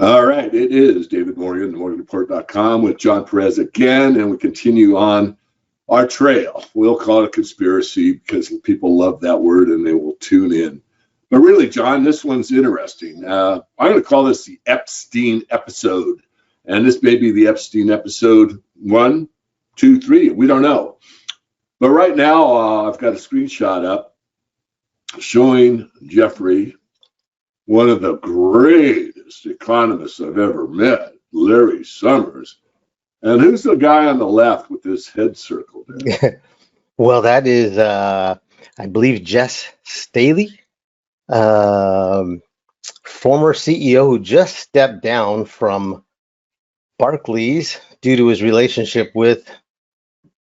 All right, it is David Morgan, morganreport.com with John Perez again, and we continue on our trail. We'll call it a conspiracy because people love that word and they will tune in. But really, John, this one's interesting. I'm going to call this the Epstein episode, and this may be the Epstein episode 1, 2, 3. We don't know. But right now, I've got a screenshot up showing Jeffrey, one of the greatest economists I've ever met, Larry Summers. And who's the guy on the left with his head circled in? Well, that is, I believe, Jess Staley, former CEO who just stepped down from Barclays due to his relationship with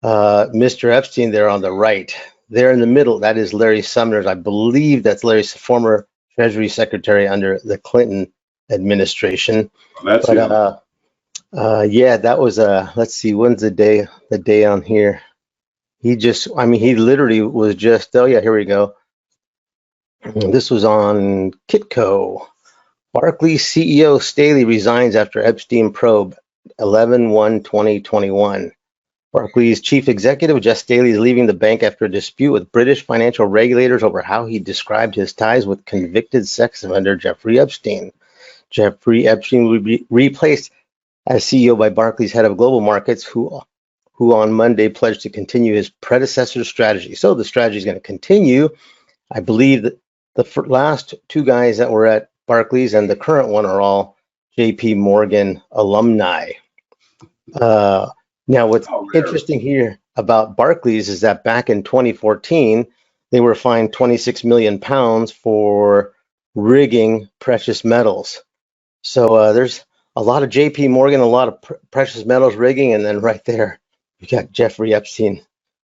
Mr. Epstein there on the right. There in the middle, that is Larry Summers. I believe that's Larry's former Treasury Secretary under the Clinton administration. That's But yeah, that was let's see, when's the day on here? He literally was just, oh yeah, here we go. This was on Kitco. Barclays CEO Staley resigns after Epstein probe, 11/1/2021. Barclays chief executive Jess Staley is leaving the bank after a dispute with British financial regulators over how he described his ties with convicted sex offender Jeffrey Epstein. Jeffrey Epstein will be replaced as CEO by Barclays head of global markets, who on Monday pledged to continue his predecessor's strategy. So the strategy is going to continue. I believe that the last two guys that were at Barclays and the current one are all JP Morgan alumni. Now, what's interesting here about Barclays is that back in 2014, they were fined 26 million pounds for rigging precious metals. So there's a lot of JP Morgan, a lot of precious metals rigging, and then right there, you got Jeffrey Epstein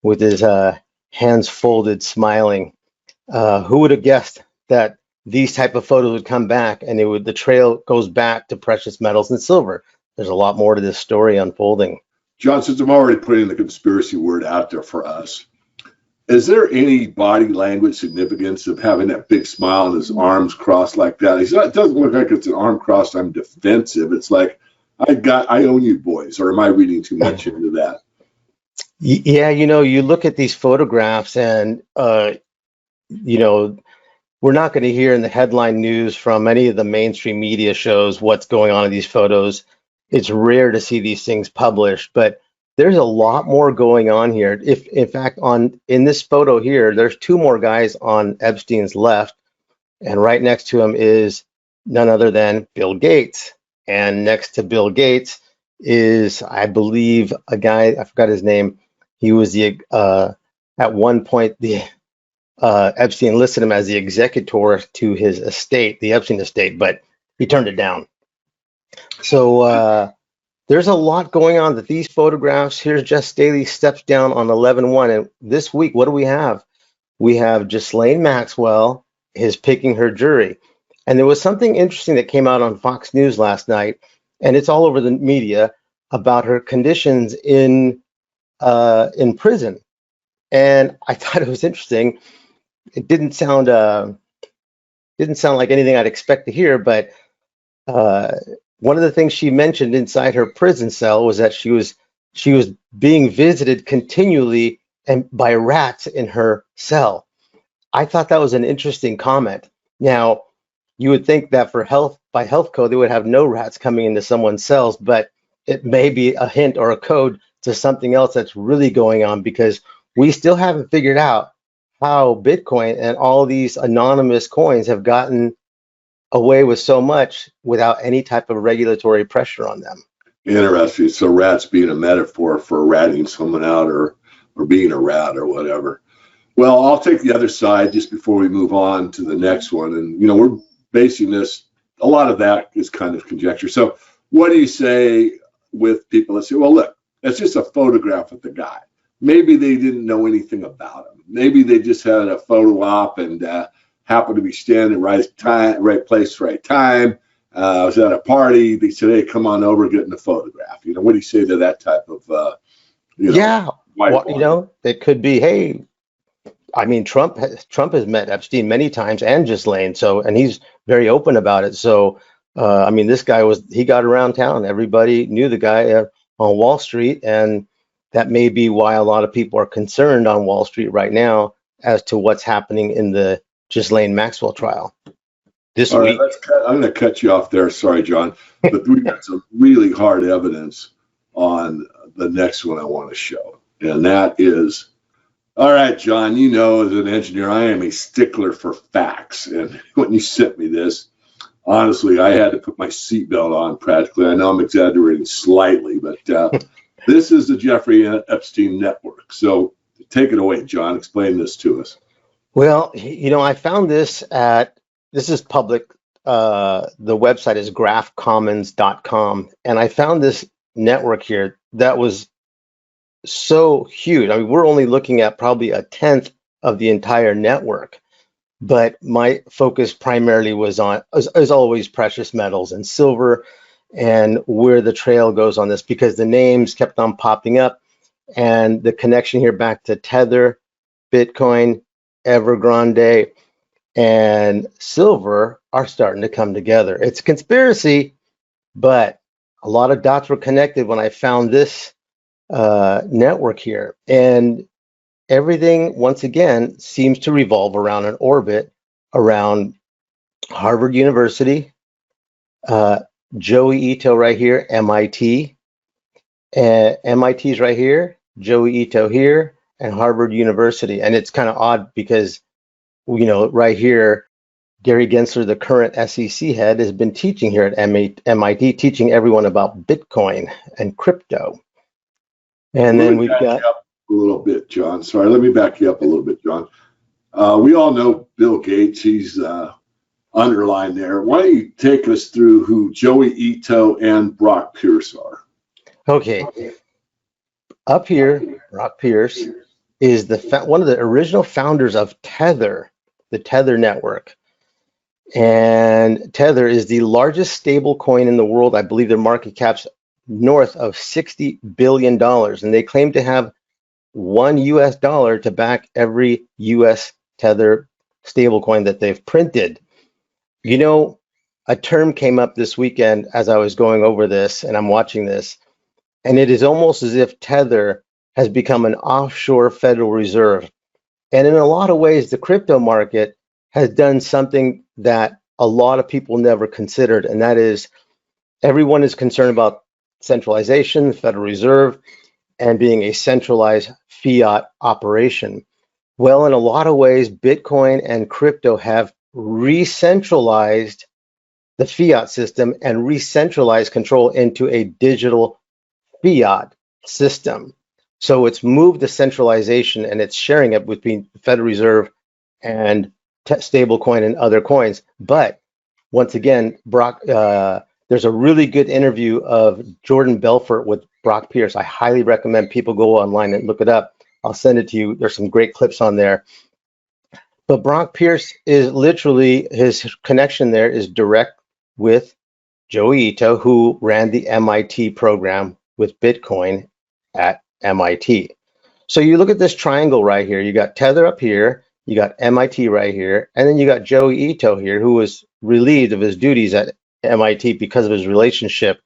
with his hands folded, smiling. Who would have guessed that these type of photos would come back and the trail goes back to precious metals and silver? There's a lot more to this story unfolding. John, since I'm already putting the conspiracy word out there for us, is there any body language significance of having that big smile and his arms crossed like that? It doesn't look like it's an arm crossed, I'm defensive. It's like, I own you boys, or am I reading too much into that? Yeah, you look at these photographs and, we're not going to hear in the headline news from any of the mainstream media shows what's going on in these photos. It's rare to see these things published, but there's a lot more going on here. If in fact, in this photo here, there's two more guys on Epstein's left, and right next to him is none other than Bill Gates. And next to Bill Gates is, I believe, a guy, I forgot his name. He was at one point, Epstein listed him as the executor to his estate, the Epstein estate, but he turned it down. So there's a lot going on. That these photographs, here's Jess Staley steps down on 11/1, and this week, what do we have? We have Ghislaine Maxwell is picking her jury, and there was something interesting that came out on Fox News last night, and it's all over the media about her conditions in prison, and I thought it was interesting. It didn't sound like anything I'd expect to hear, but one of the things she mentioned inside her prison cell was that she was being visited continually and by rats in her cell. I thought that was an interesting comment. Now, you would think that by health code, they would have no rats coming into someone's cells, but it may be a hint or a code to something else that's really going on, because we still haven't figured out how Bitcoin and all these anonymous coins have gotten away with so much without any type of regulatory pressure on them. Interesting. So rats being a metaphor for ratting someone out or being a rat or whatever. Well, I'll take the other side just before we move on to the next one. And, we're basing this, a lot of that is kind of conjecture. So what do you say with people that say, well, look, that's just a photograph of the guy. Maybe they didn't know anything about him. Maybe they just had a photo op and happened to be standing right place, right time. I was at a party. They said, hey, come on over, get in the photograph. What do you say to that type of, yeah, well, it could be, hey, I mean, Trump has met Epstein many times and Ghislaine, and he's very open about it. So I mean, this guy he got around town. Everybody knew the guy on Wall Street, and that may be why a lot of people are concerned on Wall Street right now as to what's happening in the Ghislaine Maxwell trial this All right, week. I'm going to cut you off there. Sorry, John, but we got some really hard evidence on the next one I want to show, and that is, all right, John, you know, as an engineer, I am a stickler for facts, and when you sent me this, honestly, I had to put my seatbelt on practically. I know I'm exaggerating slightly, but this is the Jeffrey Epstein network. So take it away, John. Explain this to us. Well, you know, I found this this is public. The website is graphcommons.com. And I found this network here that was so huge. I mean, we're only looking at probably a tenth of the entire network. But my focus primarily was on, as always, precious metals and silver and where the trail goes on this, because the names kept on popping up and the connection here back to Tether, Bitcoin, Evergrande, and silver are starting to come together. It's a conspiracy, but a lot of dots were connected when I found this network here. And everything, once again, seems to revolve around an orbit around Harvard University, Joey Ito right here, MIT, and MIT's right here, Joey Ito here, and Harvard University. And it's kind of odd because, you know, right here, Gary Gensler, the current SEC head, has been teaching here at MIT, teaching everyone about Bitcoin and crypto. And then we've got a little bit, John. Sorry, let me back you up a little bit, John. We all know Bill Gates. He's underlined there. Why don't you take us through who Joey Ito and Brock Pierce are? Okay. Up here, Brock Pierce is one of the original founders of Tether, the Tether network. And Tether is the largest stable coin in the world. I believe their market cap's north of $60 billion. And they claim to have $1 to back every US Tether stablecoin that they've printed. You know, a term came up this weekend as I was going over this and I'm watching this, and it is almost as if Tether has become an offshore Federal Reserve. And in a lot of ways, the crypto market has done something that a lot of people never considered, and that is everyone is concerned about centralization, Federal Reserve, and being a centralized fiat operation. Well, in a lot of ways, Bitcoin and crypto have re-centralized the fiat system and re-centralized control into a digital fiat system. So it's moved the centralization and it's sharing it between the Federal Reserve and stablecoin and other coins. But once again, Brock, there's a really good interview of Jordan Belfort with Brock Pierce. I highly recommend people go online and look it up. I'll send it to you. There's some great clips on there. But Brock Pierce is literally, his connection there is direct with Joey Ito, who ran the MIT program with Bitcoin at MIT. So you look at this triangle right here. You got Tether up here, you got MIT right here, and then you got Joey Ito here, who was relieved of his duties at MIT because of his relationship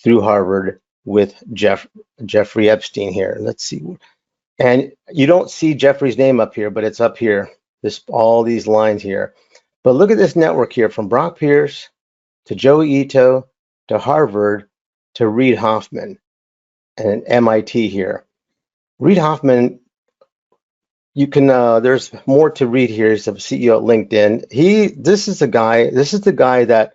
through Harvard with Jeffrey Epstein here. Let's see. And you don't see Jeffrey's name up here, but it's up here. All these lines here. But look at this network here, from Brock Pierce to Joey Ito to Harvard to Reid Hoffman and MIT here. Reid Hoffman, you can there's more to read here. He's the CEO at LinkedIn. This is the guy that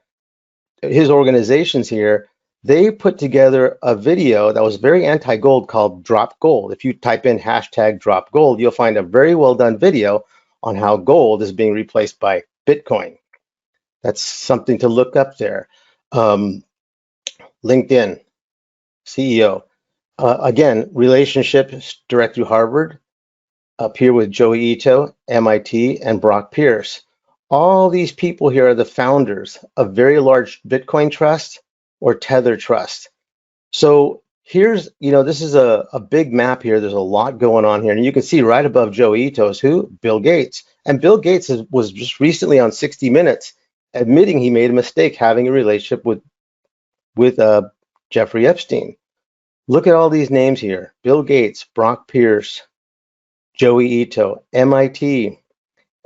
his organizations here, they put together a video that was very anti-gold called Drop Gold. If you type in hashtag Drop Gold, you'll find a very well done video on how gold is being replaced by Bitcoin. That's something to look up there. LinkedIn CEO. Again, relationships direct through Harvard, up here with Joey Ito, MIT, and Brock Pierce. All these people here are the founders of very large Bitcoin trusts or Tether trust. So here's, this is a big map here. There's a lot going on here. And you can see right above Joey Ito is who? Bill Gates. And Bill Gates was just recently on 60 Minutes. admitting he made a mistake having a relationship with Jeffrey Epstein. Look at all these names here: Bill Gates, Brock Pierce, Joey Ito, MIT,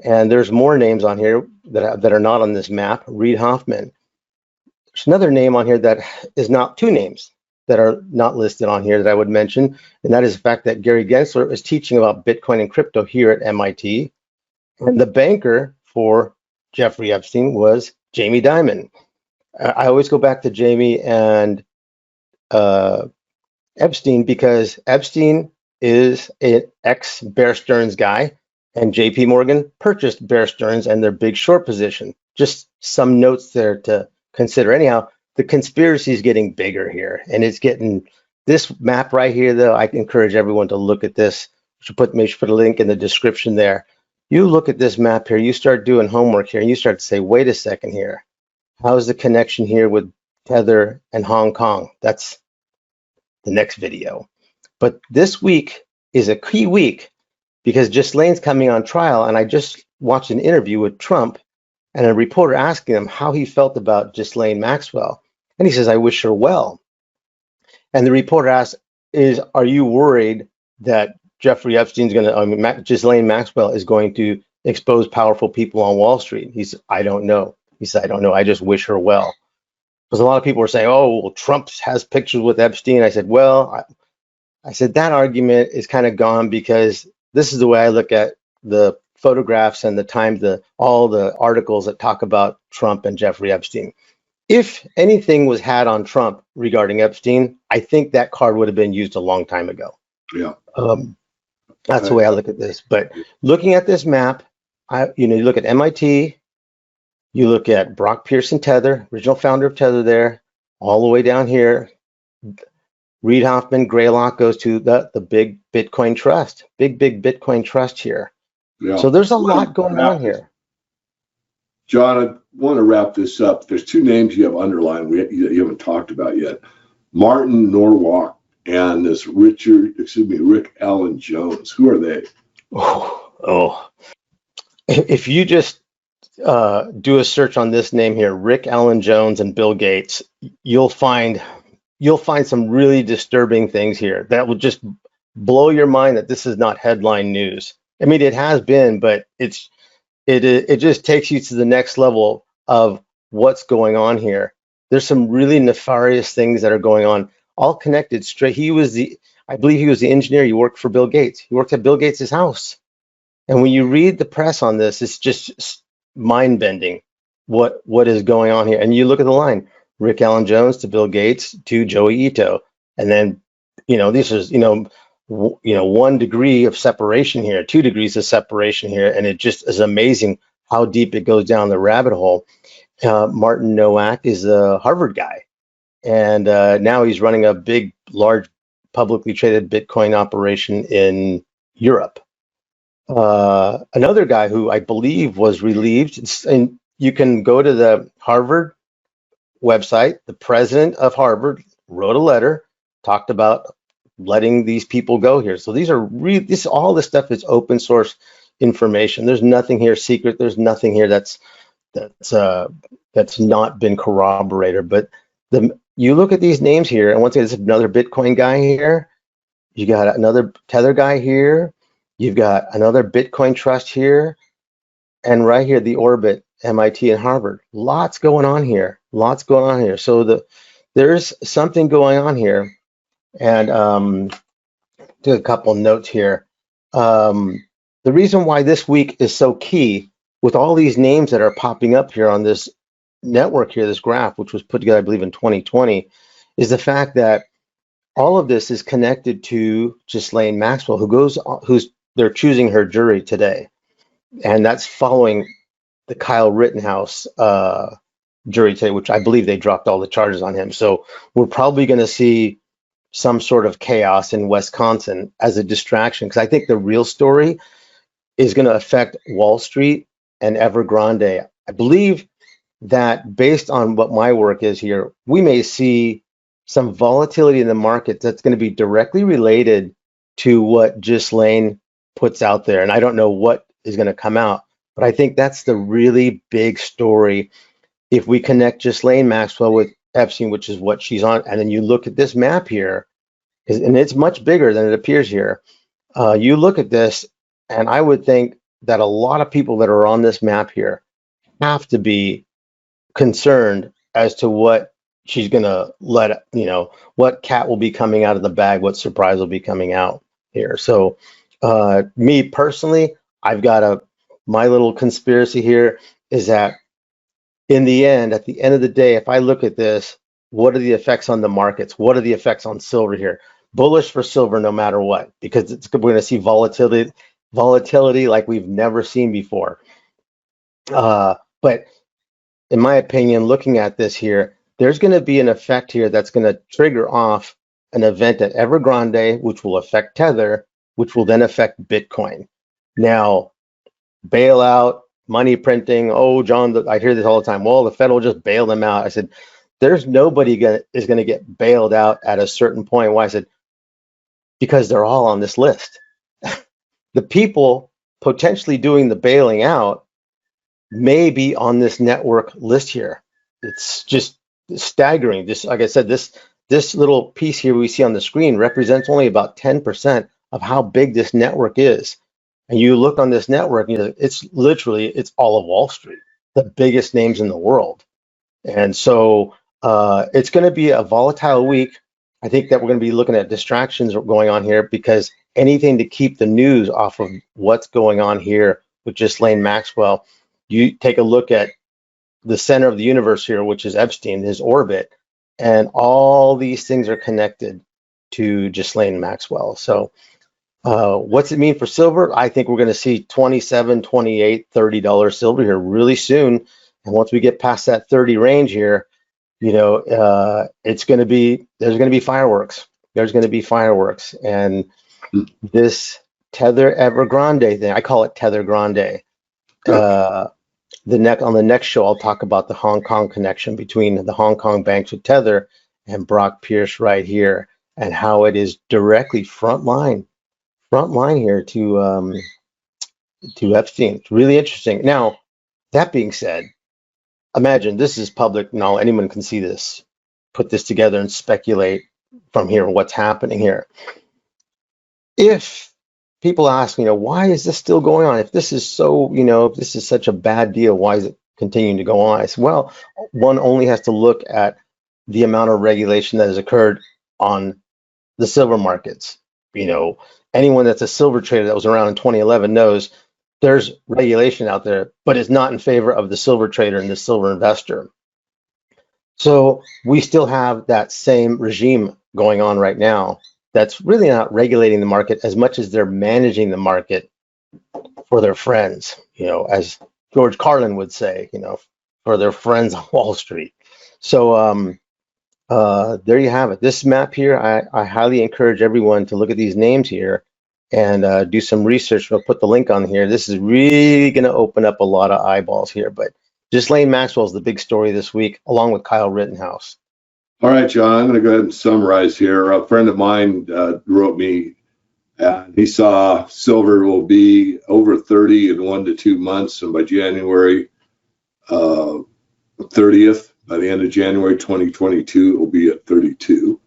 and there's more names on here that are not on this map. Reid Hoffman. There's another name on here that is not, two names that are not listed on here that I would mention, and that is the fact that Gary Gensler is teaching about Bitcoin and crypto here at MIT, and the banker for Jeffrey Epstein was Jamie Dimon. I always go back to Jamie and Epstein because Epstein is an ex-Bear Stearns guy, and JP Morgan purchased Bear Stearns and their big short position. Just some notes there to consider. Anyhow, the conspiracy is getting bigger here, and it's getting this map right here, though. I encourage everyone to look at this. Make sure put a link in the description there. You look at this map here, you start doing homework here, and you start to say, wait a second here. How's the connection here with Tether and Hong Kong? That's the next video. But this week is a key week because Ghislaine's coming on trial, and I just watched an interview with Trump and a reporter asking him how he felt about Ghislaine Maxwell. And he says, I wish her well. And the reporter asked, are you worried that Jeffrey Epstein's Ghislaine Maxwell is going to expose powerful people on Wall Street? He said, I don't know. He said, I don't know. I just wish her well. Because a lot of people were saying, oh, well, Trump has pictures with Epstein. I said, well, I said that argument is kind of gone because this is the way I look at the photographs and all the articles that talk about Trump and Jeffrey Epstein. If anything was had on Trump regarding Epstein, I think that card would have been used a long time ago. Yeah. That's the way I look at this. But looking at this map, you look at MIT, you look at Brock Pierce and Tether, original founder of Tether there, all the way down here. Reid Hoffman, Greylock goes to the big Bitcoin trust, big Bitcoin trust here. Yeah. So there's a lot going on here. John, I want to wrap this up. There's two names you have underlined you haven't talked about yet. Martin Norwalk and this Rick Allen Jones. Who are they? Oh. If you just do a search on this name here, Rick Allen Jones and Bill Gates, you'll find some really disturbing things here that will just blow your mind that this is not headline news. I mean, it has been, but it just takes you to the next level of what's going on here. There's some really nefarious things that are going on, all connected straight. I believe he was the engineer. He worked for Bill Gates. He worked at Bill Gates' house. And when you read the press on this, it's just mind-bending what is going on here. And you look at the line, Rick Allen Jones to Bill Gates to Joey Ito. And then, this is, 1 degree of separation here, 2 degrees of separation here. And it just is amazing how deep it goes down the rabbit hole. Martin Nowak is a Harvard guy. And now he's running a big, large, publicly traded Bitcoin operation in Europe. Another guy who I believe was relieved, and you can go to the Harvard website. The president of Harvard wrote a letter, talked about letting these people go here. So these are all this stuff is open source information. There's nothing here secret. There's nothing here that's not been corroborated. But you look at these names here, and once again, this is another Bitcoin guy here. You got another Tether guy here. You've got another Bitcoin trust here, and right here, the Orbit, MIT and Harvard. Lots going on here. So there's something going on here. And do a couple notes here. The reason why this week is so key with all these names that are popping up here on this network here, this graph, which was put together, I believe, in 2020, is the fact that all of this is connected to Ghislaine Maxwell, they're choosing her jury today. And that's following the Kyle Rittenhouse jury today, which I believe they dropped all the charges on him. So we're probably going to see some sort of chaos in Wisconsin as a distraction, because I think the real story is going to affect Wall Street and Evergrande. I believe that based on what my work is here, we may see some volatility in the market that's going to be directly related to what Ghislaine puts out there. And I don't know what is going to come out, but I think that's the really big story if we connect Ghislaine Maxwell with Epstein, which is what she's on, and then you look at this map here, and it's much bigger than it appears here. You look at this, and I would think that a lot of people that are on this map here have to be concerned as to what she's going to let, what cat will be coming out of the bag, what surprise will be coming out here. So me personally, I've got my little conspiracy here is that in the end, at the end of the day, if I look at this, what are the effects on the markets? What are the effects on silver here? Bullish for silver no matter what, because we're going to see volatility like we've never seen before. But in my opinion, looking at this here, there's going to be an effect here that's going to trigger off an event at Evergrande, which will affect Tether, which will then affect Bitcoin. Now, bailout, money printing. Oh, John, I hear this all the time. Well, the Fed will just bail them out. I said, there's nobody is going to get bailed out at a certain point. Why? I said, because they're all on this list. The people potentially doing the bailing out may be on this network list here. It's just staggering. Just like I said, this little piece here we see on the screen represents only about 10% of how big this network is. And you look on this network, it's all of Wall Street, the biggest names in the world. And so it's going to be a volatile week. I think that we're going to be looking at distractions going on here, because anything to keep the news off of what's going on here with Ghislaine Maxwell. You take a look at the center of the universe here, which is Epstein, his orbit, and all these things are connected to Ghislaine Maxwell. So what's it mean for silver? I think we're going to see $27, $28, $30 silver here really soon. And once we get past that 30 range here, there's going to be fireworks. There's going to be fireworks. And this Tether Evergrande thing, I call it Tether Grande. On the next show, I'll talk about the Hong Kong connection between the Hong Kong banks with Tether and Brock Pierce right here, and how it is directly front line here to Epstein. It's really interesting. Now, that being said, imagine this is public now. Anyone can see this, put this together and speculate from here what's happening here. If people ask, why is this still going on? If this is so, if this is such a bad deal, why is it continuing to go on? I said, well, one only has to look at the amount of regulation that has occurred on the silver markets. Anyone that's a silver trader that was around in 2011 knows there's regulation out there, but it's not in favor of the silver trader and the silver investor. So we still have that same regime going on right now that's really not regulating the market as much as they're managing the market for their friends, as George Carlin would say, for their friends on Wall Street. So there you have it. This map here, I highly encourage everyone to look at these names here and do some research. We'll put the link on here. This is really going to open up a lot of eyeballs here. But Ghislaine Maxwell is the big story this week, along with Kyle Rittenhouse. All right, John, I'm going to go ahead and summarize here. A friend of mine wrote me, and he saw silver will be over 30 in 1 to 2 months, and by January 30th, by the end of January 2022, it will be at 32.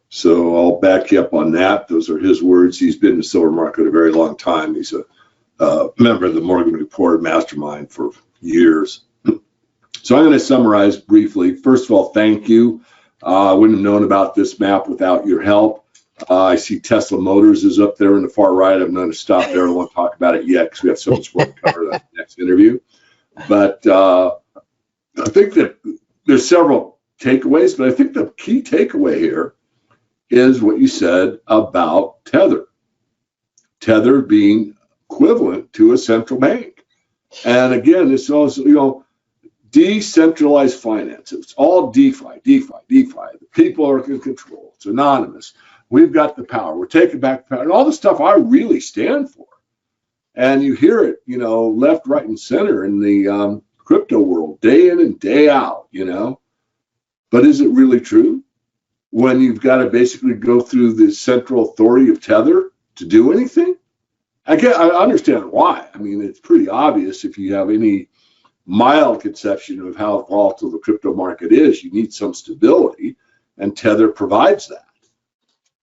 So I'll back you up on that. Those are his words. He's been in the silver market a very long time. He's a member of the Morgan Report mastermind for years. So I'm going to summarize briefly. First of all, thank you. I wouldn't have known about this map without your help. I see Tesla Motors is up there in the far right. I'm going to stop there. I don't want to talk about it yet because we have so much more to cover in the next interview. But I think that there's several takeaways, but I think the key takeaway here is what you said about Tether. Tether being equivalent to a central bank. And again, it's also, decentralized finance. It's all DeFi. The people are in control. It's anonymous. We've got the power. We're taking back the power. And all the stuff I really stand for. And you hear it, left, right, and center in the crypto world, day in and day out, But is it really true? When you've got to basically go through the central authority of Tether to do anything? I understand why. I mean, it's pretty obvious if you have any mild conception of how volatile the crypto market is. You need some stability, and Tether provides that.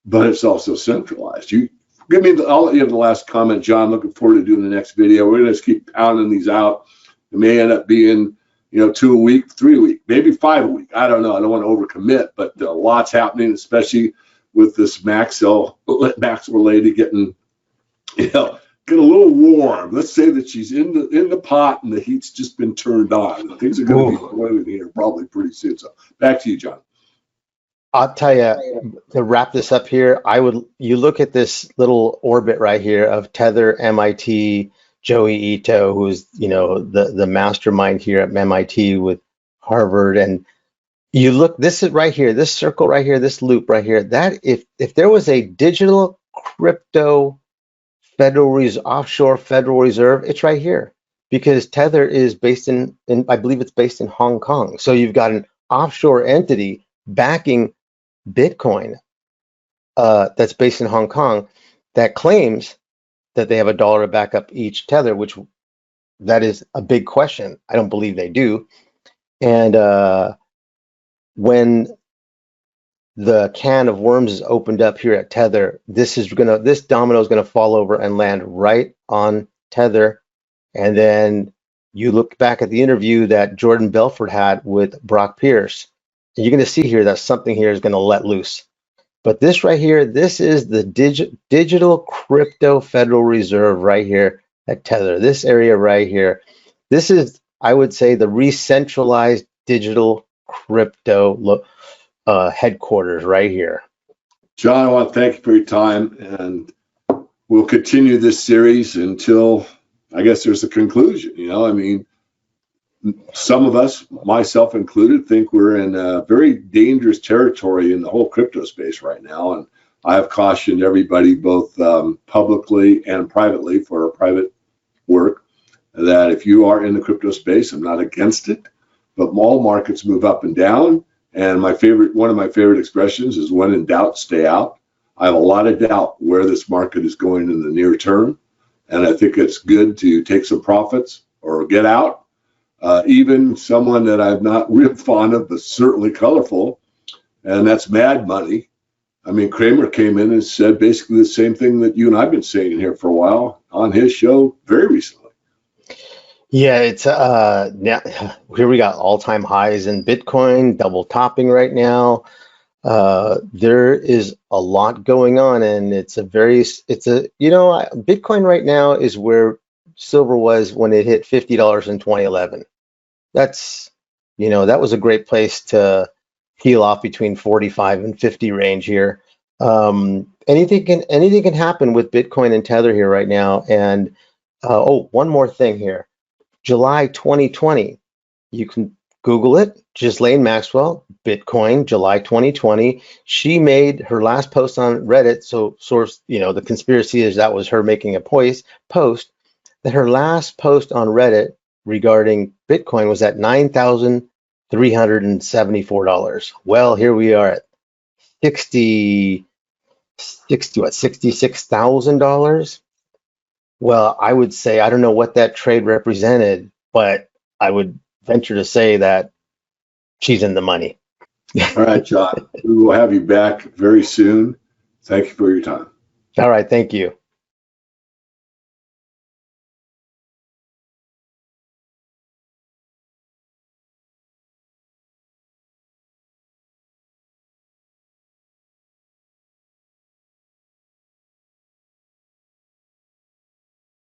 But it's also centralized. I'll let you have the last comment, John. Looking forward to doing the next video. We're going to just keep pounding these out. It may end up being, 2 a week, 3 a week, maybe 5 a week. I don't know. I don't want to overcommit, but a lot's happening, especially with this Maxwell lady getting, get a little warm. Let's say that she's in the pot and the heat's just been turned on. Things are going to be boiling here probably pretty soon. So back to you, John. I'll tell you, to wrap this up here, you look at this little orbit right here of Tether, MIT, Joey Ito, who's, the mastermind here at MIT with Harvard. And you look, this is right here, this circle right here, this loop right here, that if there was a digital crypto offshore Federal Reserve, it's right here, because Tether is based in I believe it's based in Hong Kong. So you've got an offshore entity backing Bitcoin that's based in Hong Kong that claims that they have $1 to back up each Tether, which that is a big question. I don't believe they do. And when the can of worms is opened up here at Tether, this domino is gonna fall over and land right on Tether. And then you look back at the interview that Jordan Belfort had with Brock Pierce, and you're going to see here that something here is going to let loose. But this right here, this is the digital crypto Federal Reserve right here at Tether. This area right here, this is, I would say, the re-centralized digital crypto headquarters right here. John, I want to thank you for your time, and we'll continue this series until, I guess, there's a conclusion. Some of us, myself included, think we're in a very dangerous territory in the whole crypto space right now. And I have cautioned everybody, both publicly and privately, for our private work, that if you are in the crypto space, I'm not against it, but all markets move up and down. And one of my favorite expressions is, when in doubt, stay out. I have a lot of doubt where this market is going in the near term. And I think it's good to take some profits or get out. Even someone that I'm not real fond of, but certainly colorful, and that's Mad Money. Kramer came in and said basically the same thing that you and I've been saying here for a while on his show very recently. Yeah, it's now here we got all-time highs in Bitcoin, double topping right now. There is a lot going on, and Bitcoin right now is where silver was when it hit $50 in 2011. That's, that was a great place to peel off between 45 and 50 range here. Anything can happen with Bitcoin and Tether here right now. And one more thing here, July 2020, you can Google it, Ghislaine Maxwell, Bitcoin, July 2020. She made her last post on Reddit. So source, the conspiracy is that was her making a post that her last post on Reddit regarding Bitcoin was at $9,374. Well, here we are at $66,000. Well, I would say, I don't know what that trade represented, but I would venture to say that she's in the money. All right, John, we will have you back very soon. Thank you for your time. All right, thank you.